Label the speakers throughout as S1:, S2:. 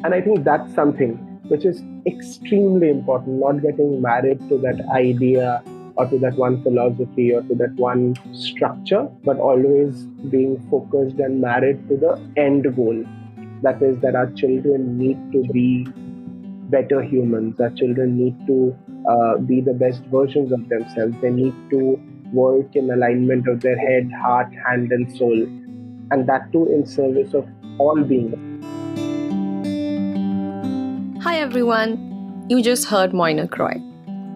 S1: And I think that's something which is extremely important, not getting married to that idea or to that one philosophy or to that one structure, but always being focused and married to the end goal. That is, that our children need to be better humans. Our children need to be the best versions of themselves. They need to work in alignment of their head, heart, hand, and soul, and that too in service of all beings.
S2: Hi everyone, you just heard Mainak Roy.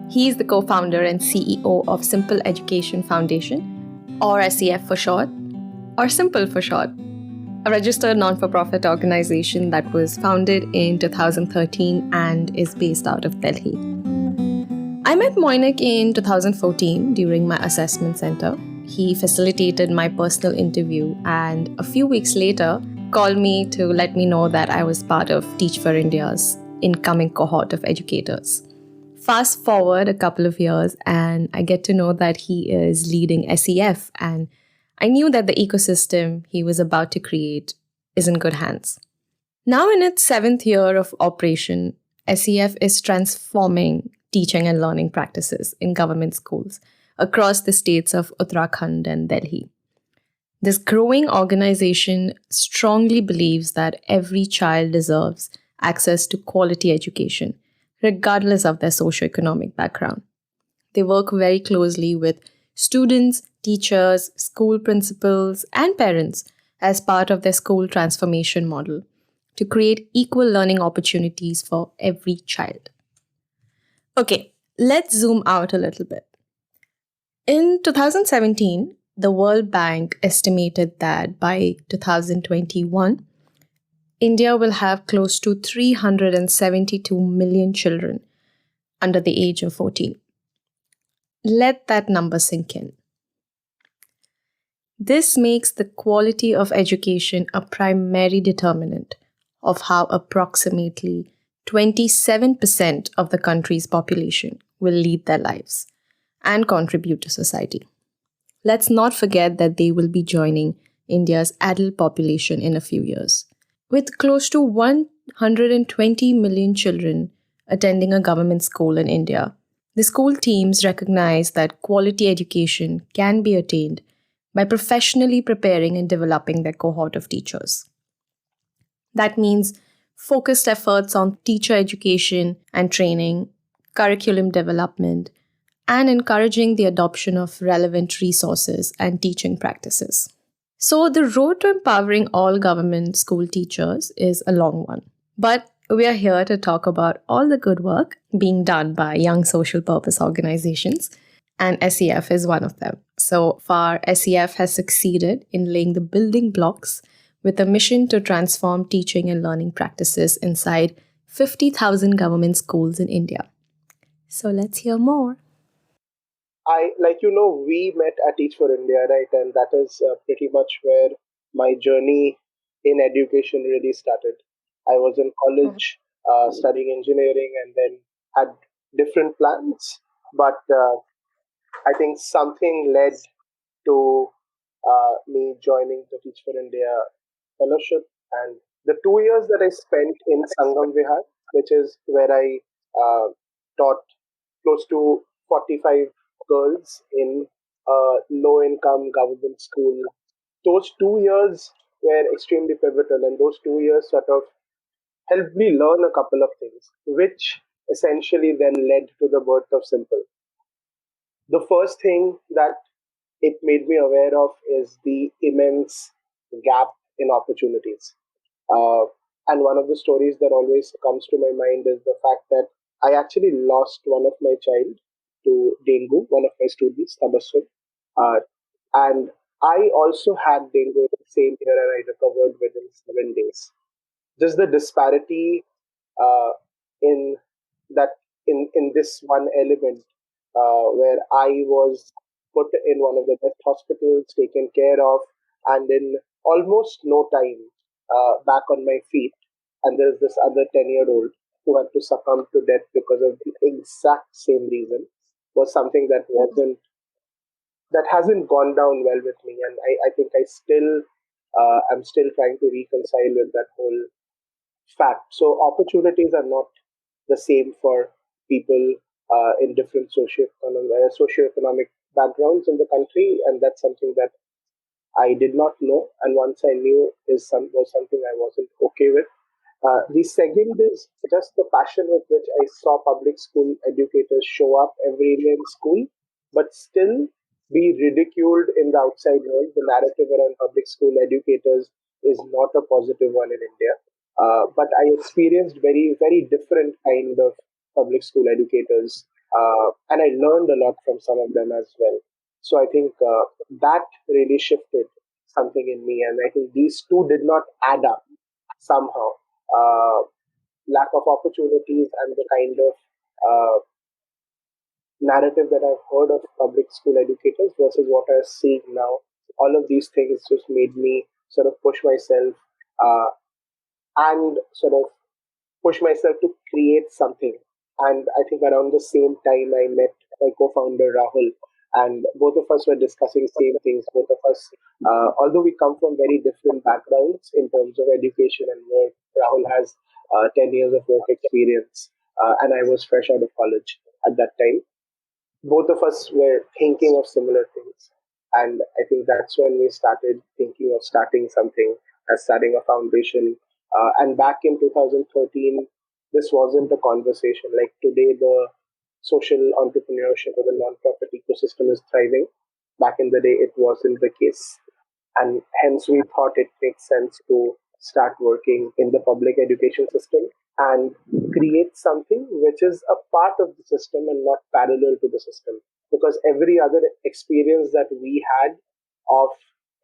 S2: He is the co-founder and CEO of Simple Education Foundation, or SEF for short, or Simple for short, a registered non-for-profit organization that was founded in 2013 and is based out of Delhi. I met Mainak in 2014 during my assessment center. He facilitated my personal interview and a few weeks later called me to let me know that I was part of Teach for India's incoming cohort of educators. Fast forward a couple of years and I get to know that he is leading SEF, and I knew that the ecosystem he was about to create is in good hands. Now in its 7th year of operation, SEF is transforming teaching and learning practices in government schools across the states of Uttarakhand and Delhi. This growing organization strongly believes that every child deserves access to quality education, regardless of their socioeconomic background. They work very closely with students, teachers, school principals, and parents as part of their school transformation model to create equal learning opportunities for every child. Okay, let's zoom out a little bit. In 2017, the World Bank estimated that by 2021, India will have close to 372 million children under the age of 14. Let that number sink in. This makes the quality of education a primary determinant of how approximately 27% of the country's population will lead their lives and contribute to society. Let's not forget that they will be joining India's adult population in a few years. With close to 120 million children attending a government school in India, the school teams recognize that quality education can be attained by professionally preparing and developing their cohort of teachers. That means focused efforts on teacher education and training, curriculum development, and encouraging the adoption of relevant resources and teaching practices. So, the road to empowering all government school teachers is a long one. But we are here to talk about all the good work being done by young social purpose organizations, and SEF is one of them. So far, SEF has succeeded in laying the building blocks with a mission to transform teaching and learning practices inside 50,000 government schools in India. So let's hear more.
S1: We met at Teach for India, right? And that is pretty much where my journey in education really started. I was in college studying engineering and then had different plans, but I think something led to me joining the Teach for India fellowship. And the 2 years that I spent in Sangam Vihar, which is where I taught close to 45 girls in a low income government school. Those 2 years were extremely pivotal, and those 2 years sort of helped me learn a couple of things, which essentially then led to the birth of Simple. The first thing that it made me aware of is the immense gap in opportunities. Uh, and one of the stories that always comes to my mind is the fact that I actually lost one of my child to dengue, one of my students, Tabassum. Uh, and I also had dengue the same year and I recovered within 7 days. Just the disparity uh, in that in this one element where I was put in one of the best hospitals, taken care of, and in almost no time back on my feet. And there's this other 10-year-old who had to succumb to death because of the exact same reason was something that hasn't gone down well with me, and I think I still am still trying to reconcile with that whole fact. So opportunities are not the same for people in different socioeconomic backgrounds in the country, and that's something that I did not know, and once I knew was something I wasn't okay with. The second is just the passion with which I saw public school educators show up every day in school, but still be ridiculed in the outside world. The narrative around public school educators is not a positive one in India. But I experienced very, very different kind of public school educators, and I learned a lot from some of them as well. So I think that really shifted something in me, and I think these two did not add up somehow. Uh, Lack of opportunities and the kind of narrative that I've heard of public school educators versus what I see now. All of these things just made me sort of push myself uh, and sort of push myself to create something. And I think around the same time, I met my co-founder Rahul, and both of us were discussing same things. Both of us, although we come from very different backgrounds in terms of education and work, Rahul has 10 years of work experience, and I was fresh out of college at that time. Both of us were thinking of similar things. And I think that's when we started thinking of starting something, as starting a foundation. And back in 2013, this wasn't a conversation. Like today, the social entrepreneurship or the nonprofit ecosystem is thriving. Back in the day, it wasn't the case, and hence we thought it makes sense to start working in the public education system and create something which is a part of the system and not parallel to the system, because every other experience that we had of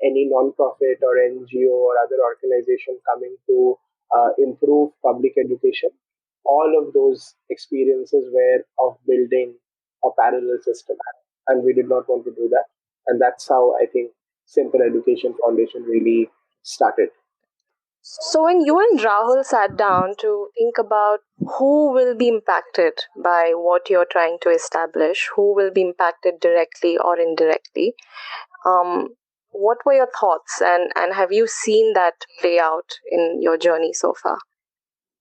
S1: any non-profit or NGO or other organization coming to improve public education, all of those experiences were of building a parallel system, and we did not want to do that. And that's how I think Simple Education Foundation really started.
S2: So, when you and Rahul sat down to think about who will be impacted by what you're trying to establish, who will be impacted directly or indirectly, um, what were your thoughts, and have you seen that play out in your journey so far?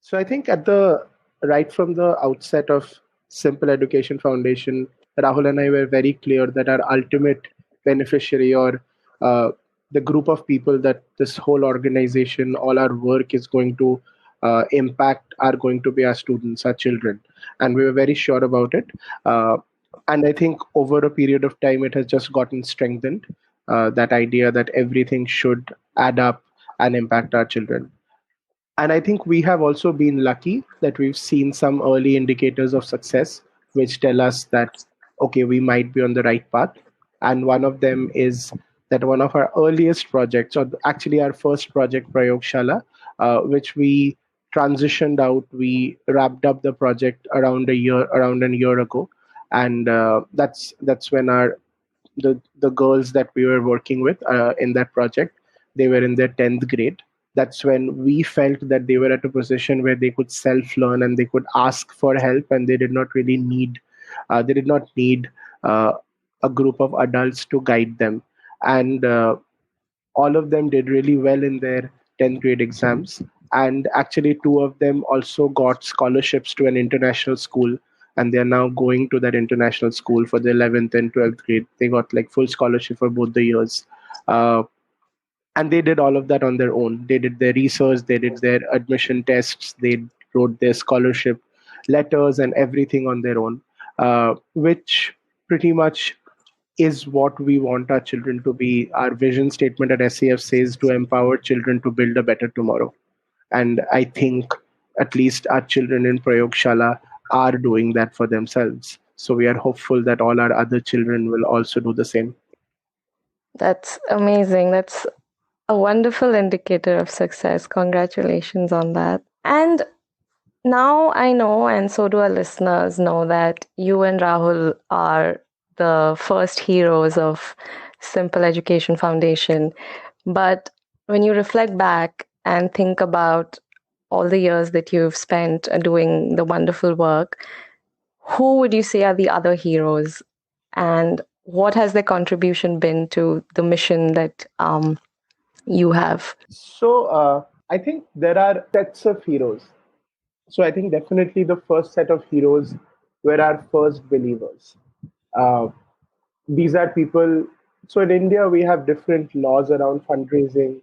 S1: So I think at the right from the outset of Simple Education Foundation, Rahul and I were very clear that our ultimate beneficiary, or uh, the group of people that this whole organization, all our work is going to impact, are going to be our students, our children, and we were very sure about it. Uh, and I think over a period of time, it has just gotten strengthened. That idea that everything should add up and impact our children. And I think we have also been lucky that we've seen some early indicators of success, which tell us that, okay, we might be on the right path. And one of them is that one of our earliest projects, or actually our first project, Prayogshala, which we transitioned out, we wrapped up the project around a year ago. And that's when the girls that we were working with in that project, they were in their 10th grade. That's when we felt that they were at a position where they could self learn and they could ask for help, and they did not need uh, a group of adults to guide them. And all of them did really well in their 10th grade exams, and actually two of them also got scholarships to an international school, and they're now going to that international school for the 11th and 12th grade. They got like full scholarship for both the years. And they did all of that on their own. They did their research, they did their admission tests, they wrote their scholarship letters and everything on their own, which pretty much is what we want our children to be. Our vision statement at SEF says to empower children to build a better tomorrow. And I think at least our children in Prayogshala are doing that for themselves. So we are hopeful that all our other children will also do the same.
S2: That's amazing. That's a wonderful indicator of success. Congratulations on that. And now I know, and so do our listeners know, that you and Rahul are the first heroes of Simple Education Foundation. But when you reflect back and think about all the years that you've spent doing the wonderful work, who would you say are the other heroes? And what has their contribution been to the mission that you have?
S1: So I think there are sets of heroes. So I think definitely the first set of heroes were our first believers. Uh, these are people. So in India, we have different laws around fundraising,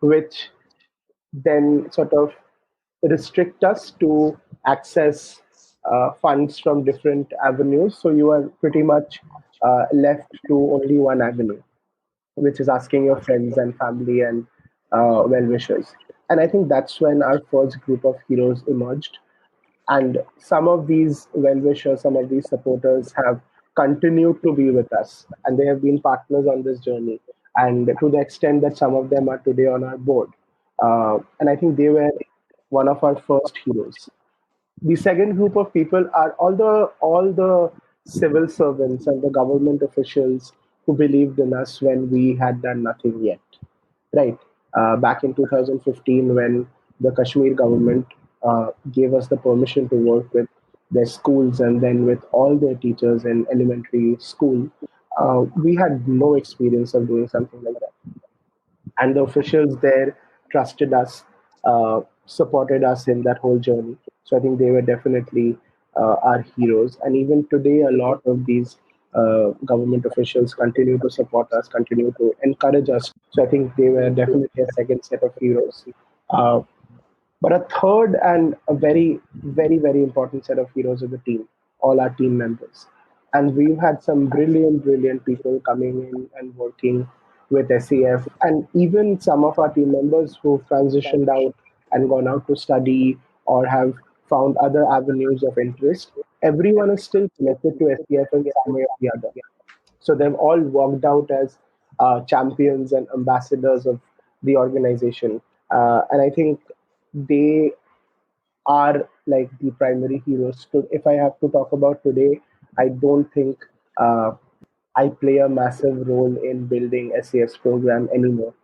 S1: which then sort of restrict us to access funds from different avenues. So you are pretty much left to only one avenue, which is asking your friends and family and well wishers. And I think that's when our first group of heroes emerged. And some of these well wishers, some of these supporters have continued to be with us, and they have been partners on this journey. And to the extent that some of them are today on our board. And I think they were one of our first heroes. The second group of people are all the civil servants and the government officials who believed in us when we had done nothing yet. Right. Back in 2015, when the Kashmir government gave us the permission to work with their schools and then with all their teachers in elementary school, we had no experience of doing something like that, and the officials there trusted us, supported us in that whole journey. So I think they were definitely our heroes. And even today, a lot of these government officials continue to support us, continue to encourage us. So I think they were definitely a second set of heroes. Uh, but a third and a very, very, very important set of heroes of the team, all our team members. And we've had some brilliant, brilliant people coming in and working with SEF, and even some of our team members who've transitioned out and gone out to study or have found other avenues of interest. Everyone is still connected to SEF in some way or the other. So they've all worked out as champions and ambassadors of the organization. And I think they are like the primary heroes. So if I have to talk about today, I don't think I play a massive role in building SEF's program anymore.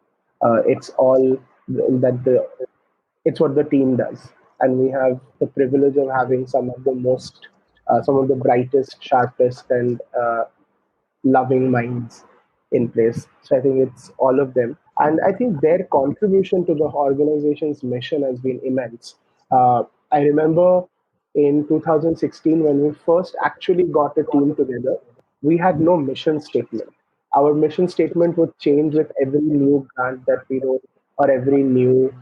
S1: It's all that the it's what the team does, and we have the privilege of having some of the brightest, sharpest, and loving minds in place. So I think it's all of them. And I think their contribution to the organization's mission has been immense. I remember in 2016, when we first actually got a team together, we had no mission statement. Our mission statement would change with every new grant that we wrote or every new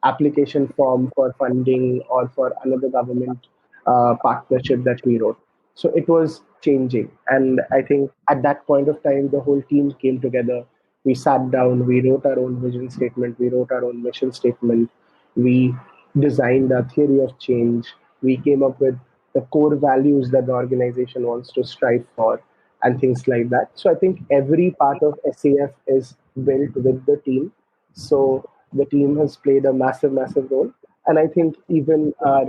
S1: application form for funding or for another government partnership that we wrote. So it was changing. And I think at that point of time, the whole team came together. We sat down, we wrote our own vision statement, we wrote our own mission statement, we designed a theory of change, we came up with the core values that the organization wants to strive for, and things like that. So I think every part of SAF is built with the team. So the team has played a massive, massive role. And I think even our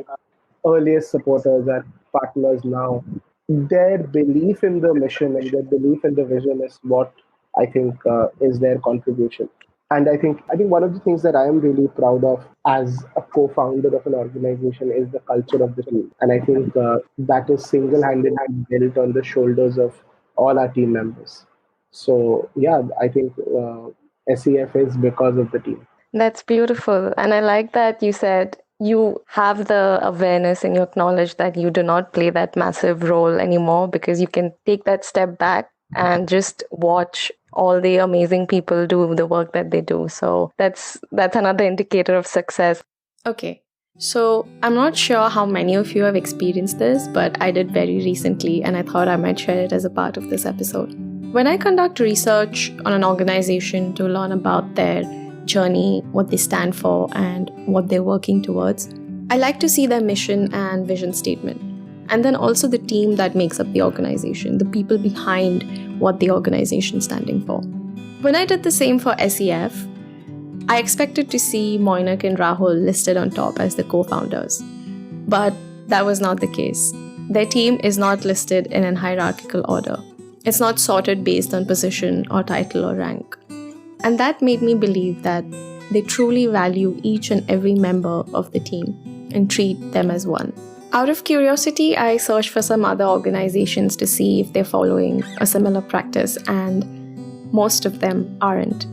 S1: earliest supporters, our partners now, their belief in the mission and their belief in the vision is what I think is their contribution. And I think one of the things that I am really proud of as a co-founder of an organization is the culture of the team. And I think that is single-handedly built on the shoulders of all our team members. So yeah, I think SEF is because of the team.
S2: That's beautiful. And I like that you said you have the awareness and you acknowledge that you do not play that massive role anymore because you can take that step back and just watch all the amazing people do the work that they do. So that's another indicator of success. Okay. So I'm not sure how many of you have experienced this, but I did very recently and I thought I might share it as a part of this episode. When I conduct research on an organization to learn about their journey, what they stand for, and what they're working towards, I like to see their mission and vision statement. And then also the team that makes up the organization, the people behind what the organization is standing for. When I did the same for SEF, I expected to see Mainak and Rahul listed on top as the co-founders. But that was not the case. Their team is not listed in an hierarchical order. It's not sorted based on position or title or rank. And that made me believe that they truly value each and every member of the team and treat them as one. Out of curiosity, I searched for some other organizations to see if they're following a similar practice, and most of them aren't.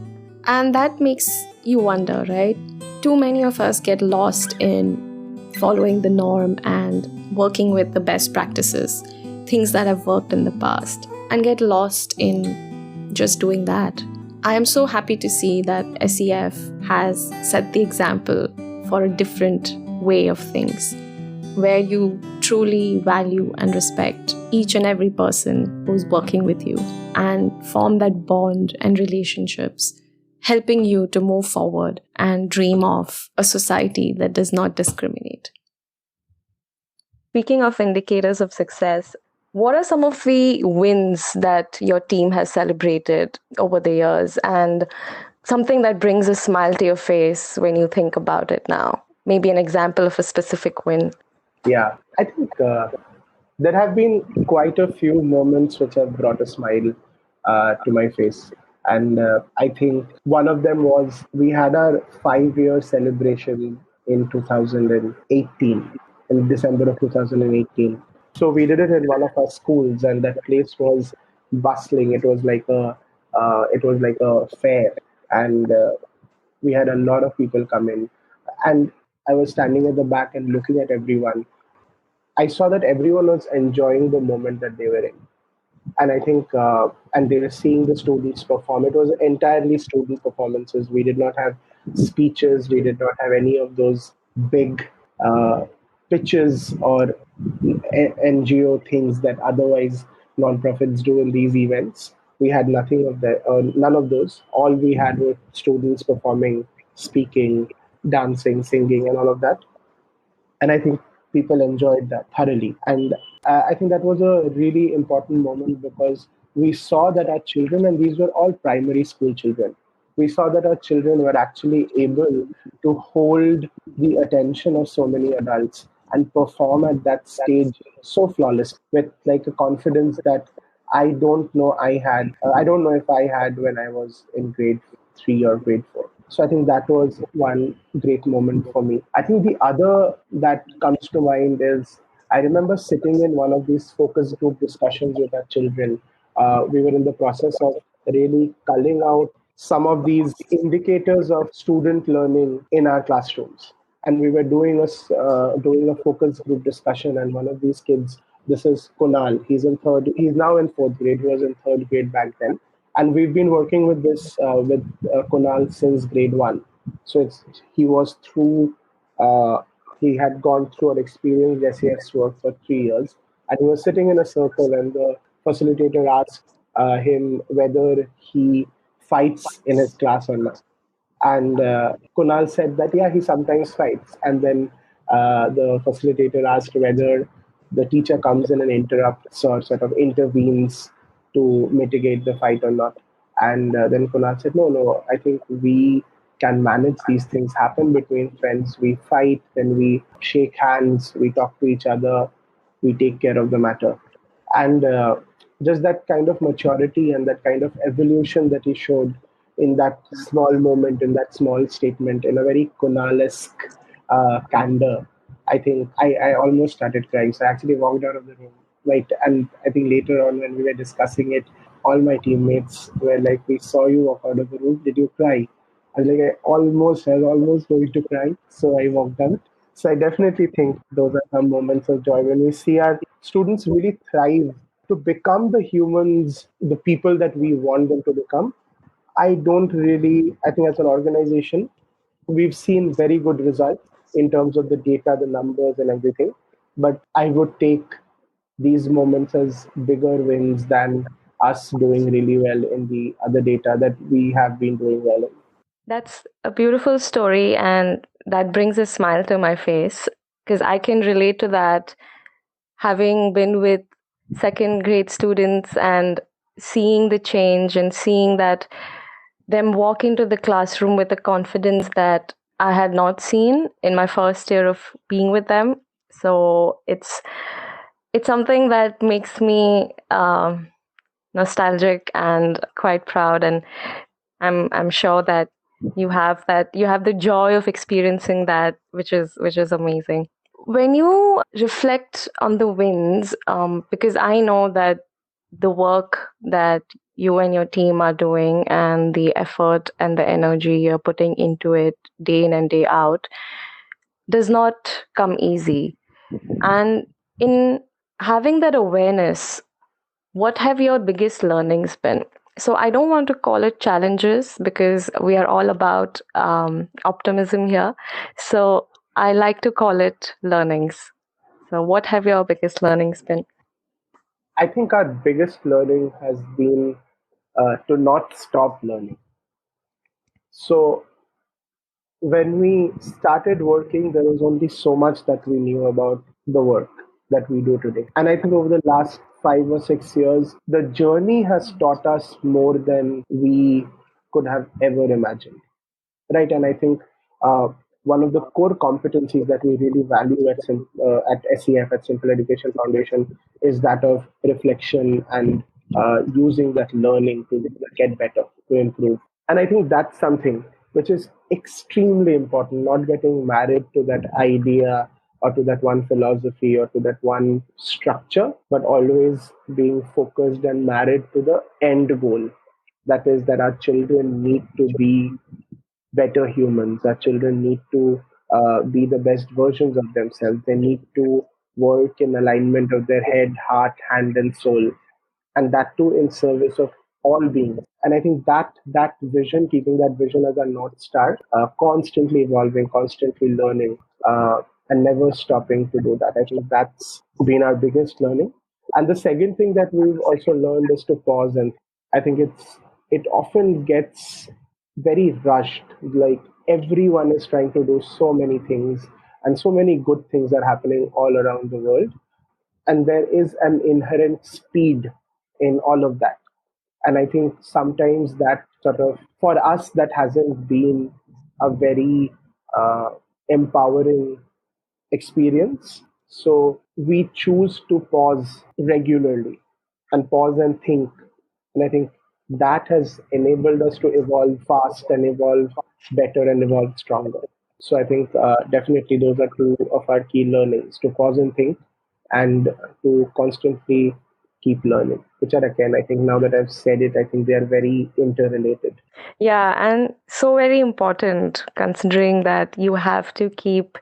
S2: And that makes you wonder, right? Too many of us get lost in following the norm and working with the best practices, things that have worked in the past, and get lost in just doing that. I am so happy to see that SEF has set the example for a different way of things, where you truly value and respect each and every person who's working with you and form that bond and relationships, helping you to move forward and dream of a society that does not discriminate. Speaking of indicators of success, what are some of the wins that your team has celebrated over the years, and something that brings a smile to your face when you think about it now? Maybe an example of a specific win.
S1: Yeah, I think there have been quite a few moments which have brought a smile to my face. And I think one of them was we had our 5-year celebration in 2018, in December of 2018. So we did it in one of our schools, and that place was bustling. It was like a fair, and we had a lot of people come in. And I was standing at the back and looking at everyone. I saw that everyone was enjoying the moment that they were in, and I think, and they were seeing the students perform. It was entirely student performances. We did not have speeches. We did not have any of those big uh, pitches or NGO things that otherwise nonprofits do in these events. We had nothing of that, none of those. All we had were students performing, speaking, dancing, singing, and all of that. And I think people enjoyed that thoroughly. And I think that was a really important moment because we saw that our children, and these were all primary school children, we saw that our children were actually able to hold the attention of so many adults and perform at that stage so flawless with like a confidence that I don't know if I had when I was in grade 3 or grade 4. So I think that was one great moment for me. I think the other that comes to mind is I remember sitting in one of these focus group discussions with our children. We were in the process of really culling out some of these indicators of student learning in our classrooms, and we were doing a focus group discussion. And one of these kids, this is Kunal, he's now in fourth grade. He was in third grade back then, and we've been working with this with Kunal since grade 1. So he was through uh, he had gone through an experienced SES work for 3 years, and he was sitting in a circle, and the facilitator asked him whether he fights in his class or not. And Kunal said that, yeah, he sometimes fights. And then the facilitator asked whether the teacher comes in and interrupts or sort of intervenes to mitigate the fight or not. And then Kunal said, no, no, I think we can manage these things happen between friends. We fight, then we shake hands, we talk to each other, we take care of the matter. And just that kind of maturity and that kind of evolution that he showed in that small moment, in that small statement, in a very Kunalesque candor, I think I almost started crying. So I actually walked out of the room. Right. And I think later on when we were discussing it, all my teammates were like, we saw you walk out of the room. Did you cry? I was like, I was almost going to cry. So I walked out. So I definitely think those are some moments of joy when we see our students really thrive to become the humans, the people that we want them to become. I think as an organization, we've seen very good results in terms of the data, the numbers, and everything. But I would take these moments as bigger wins than us doing really well in the other data that we have been doing well in.
S2: That's a beautiful story, and that brings a smile to my face because I can relate to that, having been with second grade students and seeing the change and seeing that them walk into the classroom with a confidence that I had not seen in my first year of being with them. So it's something that makes me nostalgic and quite proud, and I'm sure that you have the joy of experiencing that, which is amazing. When you reflect on the wins, because I know that the work that you and your team are doing and the effort and the energy you're putting into it day in and day out does not come easy. And in having that awareness, what have your biggest learnings been? So I don't want to call it challenges because we are all about optimism here. So I like to call it learnings. So what have your biggest learnings been?
S1: I think our biggest learning has been to not stop learning. So when we started working, there was only so much that we knew about the work that we do today. And I think over the last 5 or 6 years, the journey has taught us more than we could have ever imagined. Right? And I think uh, one of the core competencies that we really value at SEF, at Simple Education Foundation, is that of reflection and using that learning to get better, to improve. And I think that's something which is extremely important, not getting married to that idea or to that one philosophy or to that one structure, but always being focused and married to the end goal. That is, that our children need to be better humans. Our children need to be the best versions of themselves. They need to work in alignment of their head, heart, hand, and soul, and that too in service of all beings. And I think that vision, keeping that vision as a north star, constantly evolving, constantly learning, and never stopping to do that. I think that's been our biggest learning. And the second thing that we've also learned is to pause. And I think it often gets very rushed. Like everyone is trying to do so many things, and so many good things are happening all around the world, and there is an inherent speed in all of that. And I think sometimes that sort of, for us, that hasn't been a very uh, empowering experience. So we choose to pause regularly and pause and think. And I think that has enabled us to evolve fast and evolve better and evolve stronger. So I think definitely those are two of our key learnings: to pause and think, and to constantly keep learning, which are, again, I think now that I've said it, I think they are very interrelated.
S2: Yeah, and so very important considering that you have to keep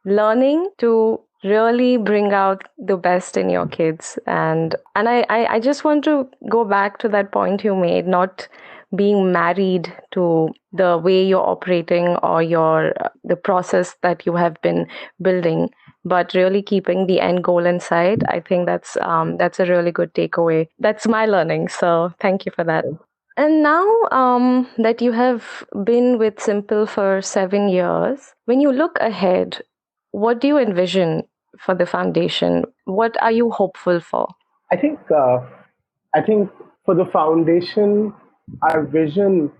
S2: learning to really bring out the best in your kids. And I just want to go back to that point you made, not being married to the way you're operating or your the process that you have been building, but really keeping the end goal in sight. I think that's a really good takeaway. That's my learning, so thank you for that. And now that you have been with Simple for 7 years, when you look ahead, what do you envision for the foundation? What are you hopeful for?
S1: I think for the foundation, our vision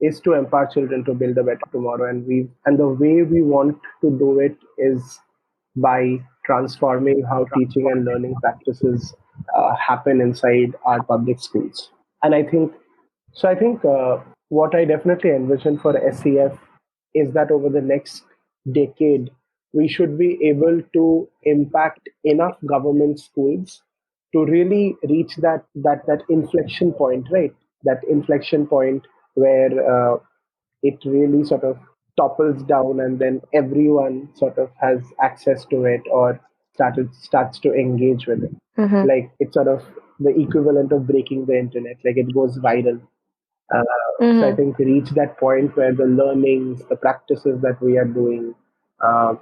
S1: is to empower children to build a better tomorrow, and the way we want to do it is by transforming how teaching and learning practices happen inside our public schools. And I think what I definitely envision for SEF is that over the next decade, we should be able to impact enough government schools to really reach that inflection point, right? That inflection point where it really sort of topples down, and then everyone sort of has access to it or starts to engage with it.
S2: Mm-hmm.
S1: Like it's sort of the equivalent of breaking the internet. Like it goes viral. Uh, so I
S2: Mm-hmm.
S1: think reach that point where the learnings, the practices that we are doing, uh,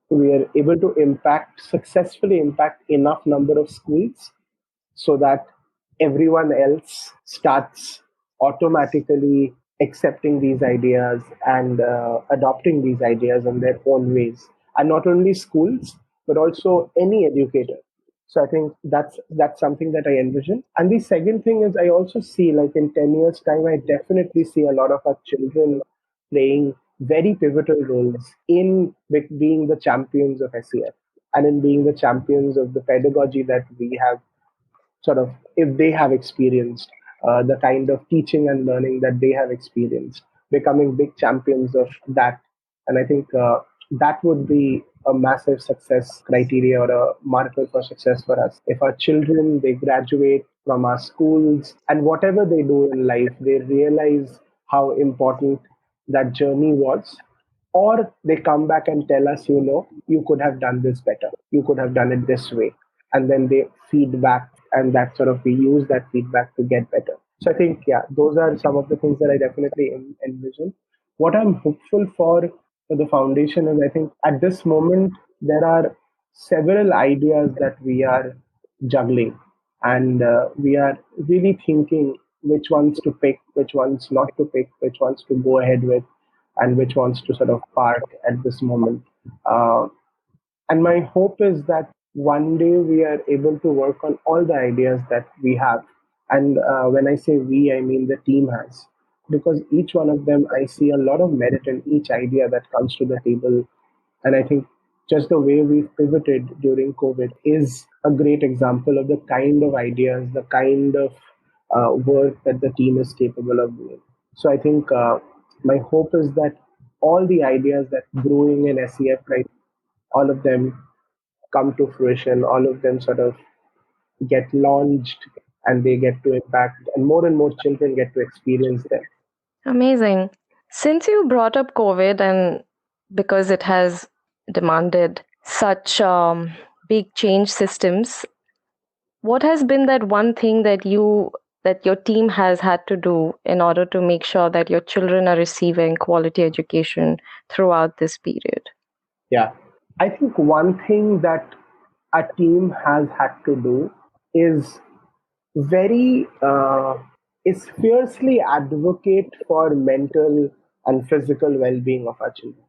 S1: we are able to successfully impact enough number of schools so that everyone else starts automatically accepting these ideas and adopting these ideas in their own ways. And not only schools, but also any educator. So I think that's something that I envision. And the second thing is, I also see, like in 10 years time, I definitely see a lot of our children playing very pivotal roles in being the champions of SEF and in being the champions of the pedagogy that we have, sort of, if they have experienced the kind of teaching and learning that they have experienced, becoming big champions of that. And I think that would be a massive success criteria or a marker for success for us. If our children, they graduate from our schools, and whatever they do in life, they realize how important that journey was. Or they come back and tell us, you could have done this better, you could have done it this way. And then they feedback, and that sort of we use that feedback to get better. So I think, yeah, those are some of the things that I definitely envision. What I'm hopeful for the foundation is, I think at this moment, there are several ideas that we are juggling, and we are really thinking which ones to pick, which ones not to pick, which ones to go ahead with, and which ones to sort of park at this moment. Uh, and my hope is that one day we are able to work on all the ideas that we have. And when I say we, I mean the team has. Because each one of them, I see a lot of merit in each idea that comes to the table. And I think just the way we've pivoted during COVID is a great example of the kind of ideas, the kind of work that the team is capable of doing. So I think my hope is that all the ideas that brewing in SEF, right, all of them come to fruition, all of them sort of get launched, and they get to impact, and more children get to experience them.
S2: Amazing. Since you brought up COVID, and because it has demanded such big change systems, what has been that one thing that your team has had to do in order to make sure that your children are receiving quality education throughout this period?
S1: Yeah. I think one thing that a team has had to do is very is fiercely advocate for mental and physical well-being of our children.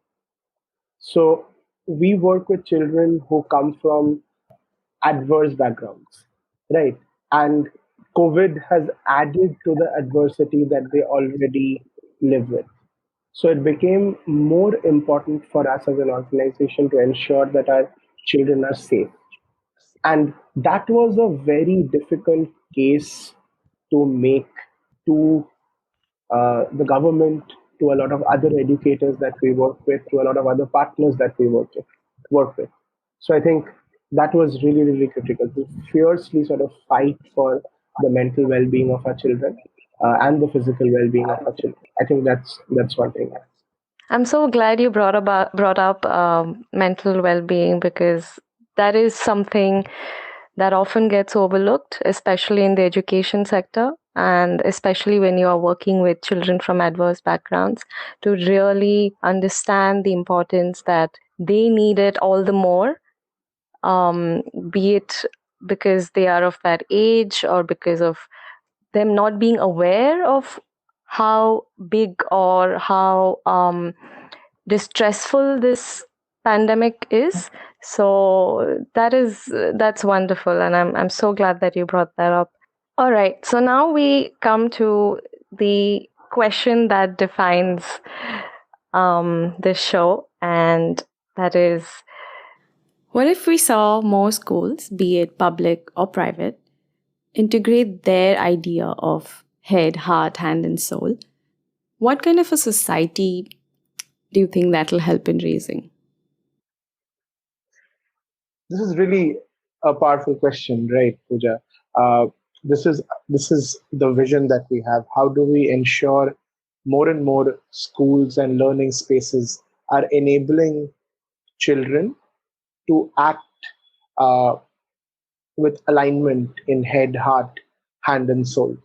S1: So we work with children who come from adverse backgrounds, right? And COVID has added to the adversity that they already live with. So it became more important for us as an organization to ensure that our children are safe. And that was a very difficult case to make to the government, to a lot of other educators that we work with, to a lot of other partners that we work with. So I think that was really, really critical to fiercely sort of fight for the mental well-being of our children and the physical well-being of our children. I think that's one thing.
S2: I'm so glad you brought up mental well-being, because that is something that often gets overlooked, especially in the education sector, and especially when you are working with children from adverse backgrounds, to really understand the importance that they need it all the more, be it because they are of that age or because of them not being aware of how big or how distressful this pandemic is. So that's wonderful, and I'm so glad that you brought that up. All right, so now we come to the question that defines this show, and that is, what if we saw more schools, be it public or private, integrate their idea of head, heart, hand, and soul? What kind of a society do you think that'll help in raising?
S1: This is really a powerful question, right, Pooja? Uh, this is the vision that we have. How do we ensure more and more schools and learning spaces are enabling children to act uh, with alignment in head, heart, hand, and soul?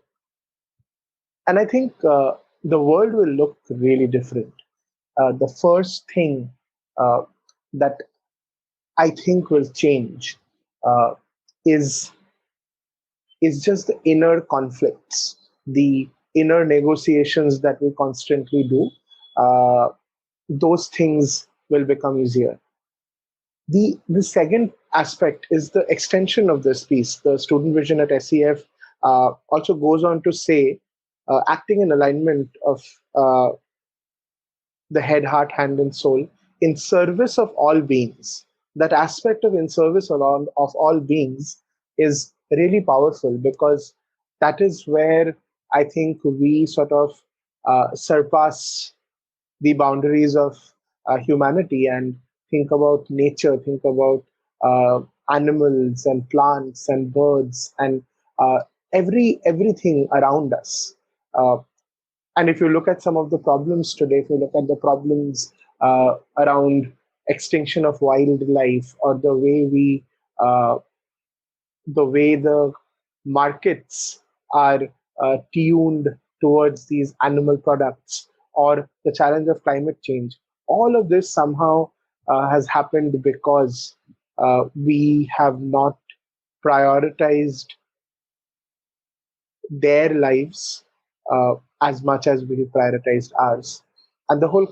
S1: And I think the world will look really different. The first thing uh, that I think will change uh, is just the inner conflicts, the inner negotiations that we constantly do. Uh, those things will become easier. The second aspect is the extension of this piece. The student vision at SEF also goes on to say, acting in alignment of the head, heart, hand, and soul in service of all beings. That aspect of in service of all beings is really powerful, because that is where I think we sort of surpass the boundaries of humanity and think about nature, think about uh, animals and plants and birds, and everything around us. Uh, and if you look at some of the problems today, if you look at the problems around extinction of wildlife, or uh, the way the markets are tuned towards these animal products, or the challenge of climate change, all of this somehow has happened because we have not prioritized their lives as much as we prioritized ours. And the whole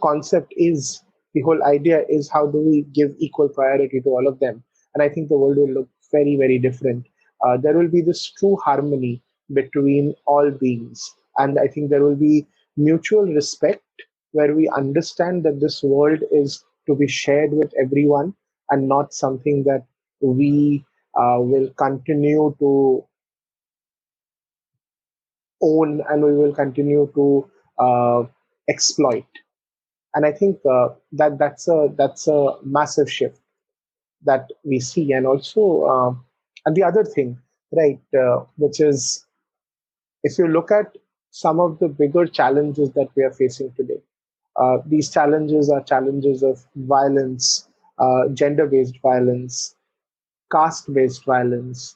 S1: idea is, how do we give equal priority to all of them? And I think the world will look very, very different. There will be this true harmony between all beings. And I think there will be mutual respect, where we understand that this world is to be shared with everyone, and not something that we will continue to own, and we will continue to exploit. And I think that's a massive shift that we see. And also, and the other thing, right, which is, if you look at some of the bigger challenges that we are facing today, these challenges are challenges of violence, gender-based violence, caste-based violence,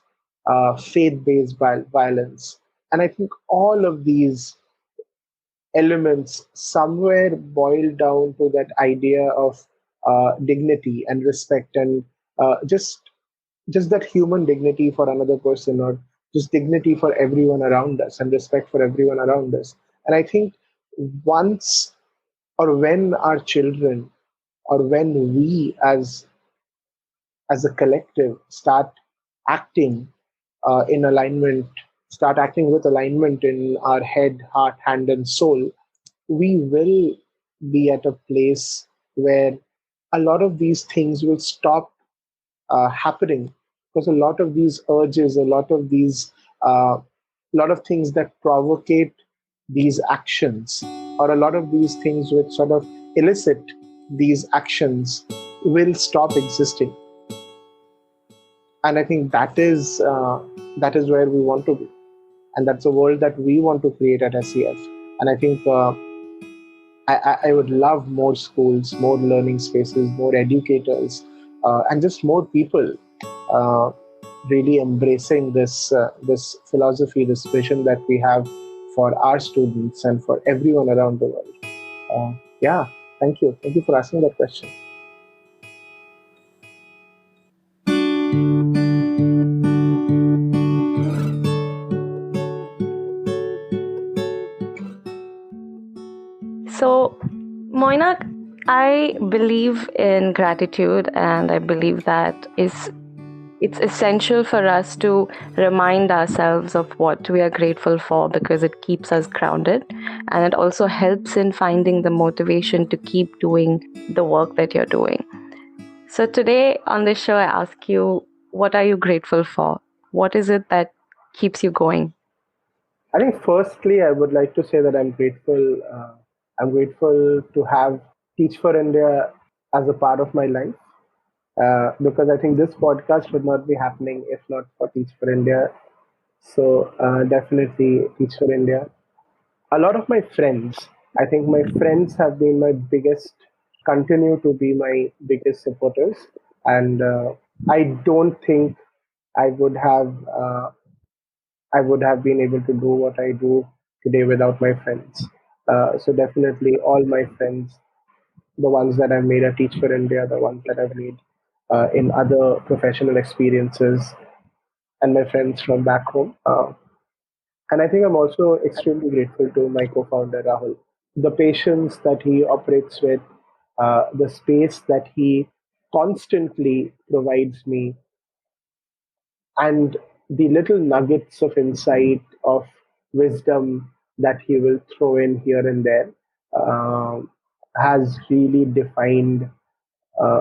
S1: faith-based violence. And I think all of these elements somewhere boil down to that idea of dignity and respect, and just that human dignity for another person, or just dignity for everyone around us, and respect for everyone around us. And I think once, or when our children, or when we as a collective start acting in alignment, start acting with alignment in our head, heart, hand, and soul, we will be at a place where a lot of these things will stop happening, because a lot of these urges, a lot of things that provocate these actions, or a lot of these things which sort of elicit these actions, will stop existing. And I think that is where we want to be, and that's a world that we want to create at SEF. And I think I would love more schools, more learning spaces, more educators, and just more people uh, really embracing this philosophy, this vision that we have for our students and for everyone around the world. Yeah, thank you for asking that question.
S2: So, Moinak, I believe in gratitude, and I believe that it's essential for us to remind ourselves of what we are grateful for, because it keeps us grounded, and it also helps in finding the motivation to keep doing the work that you're doing. So today on this show, I ask you, what are you grateful for? What is it that keeps you going?
S1: I think firstly, I would like to say that I'm grateful. I'm grateful to have Teach for India as a part of my life, because I think this podcast would not be happening if not for Teach for India. So definitely Teach for India. A lot of my friends, I think my friends have been my biggest, continue to be my biggest supporters. And I don't think I would have I would have been able to do what I do today without my friends. So definitely all my friends, the ones that I've made at Teach for India, the ones that I've made in other professional experiences, and my friends from back home. And I think I'm also extremely grateful to my co-founder Rahul. The patience that he operates with, the space that he constantly provides me, and the little nuggets of insight, of wisdom that he will throw in here and there, um, has really defined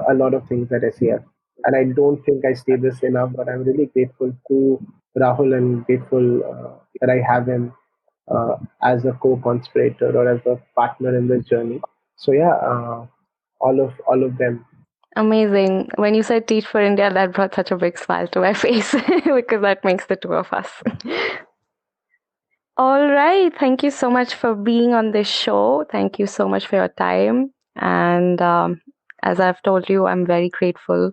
S1: a lot of things at SEF. And I don't think I say this enough, but I'm really grateful to Rahul, and grateful that I have him as a co-conspirator, or as a partner in this journey. So yeah, all of them.
S2: Amazing. When you said Teach for India, that brought such a big smile to my face because that makes the two of us. All right. Thank you so much for being on this show. Thank you so much for your time. And as I've told you, I'm very grateful.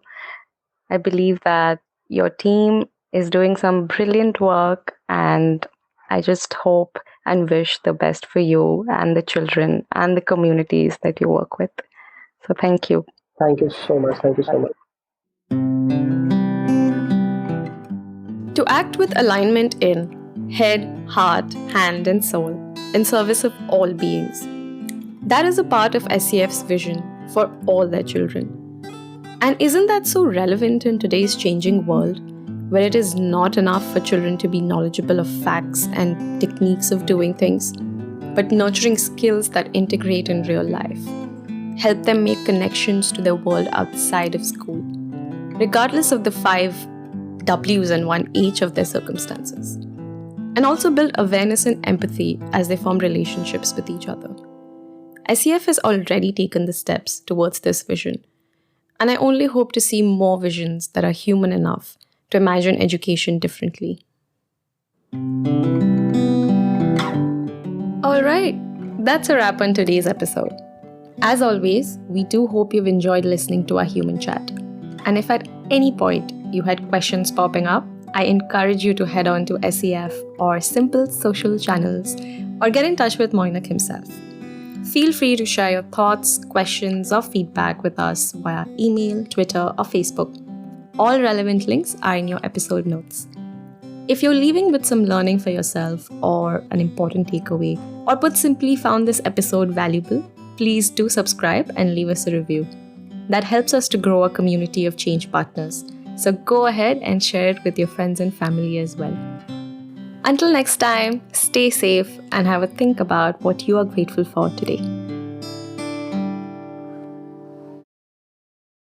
S2: I believe that your team is doing some brilliant work, and I just hope and wish the best for you and the children and the communities that you work with. So thank you.
S1: Thank you so much. Thank you so much.
S2: To act with alignment in head, heart, hand, and soul, in service of all beings. That is a part of SEF's vision for all their children. And isn't that so relevant in today's changing world, where it is not enough for children to be knowledgeable of facts and techniques of doing things, but nurturing skills that integrate in real life, help them make connections to their world outside of school, regardless of the 5 W's and 1 H of their circumstances, and also build awareness and empathy as they form relationships with each other. SEF has already taken the steps towards this vision, and I only hope to see more visions that are human enough to imagine education differently. All right, that's a wrap on today's episode. As always, we do hope you've enjoyed listening to our human chat. And if at any point you had questions popping up, I encourage you to head on to SEF or simple social channels or get in touch with Mainak himself. Feel free to share your thoughts, questions, or feedback with us via email, Twitter, or Facebook. All relevant links are in your episode notes. If you're leaving with some learning for yourself or an important takeaway, or put simply found this episode valuable, please do subscribe and leave us a review. That helps us to grow a community of change partners. So go ahead and share it with your friends and family as well. Until next time, stay safe and have a think about what you are grateful for today.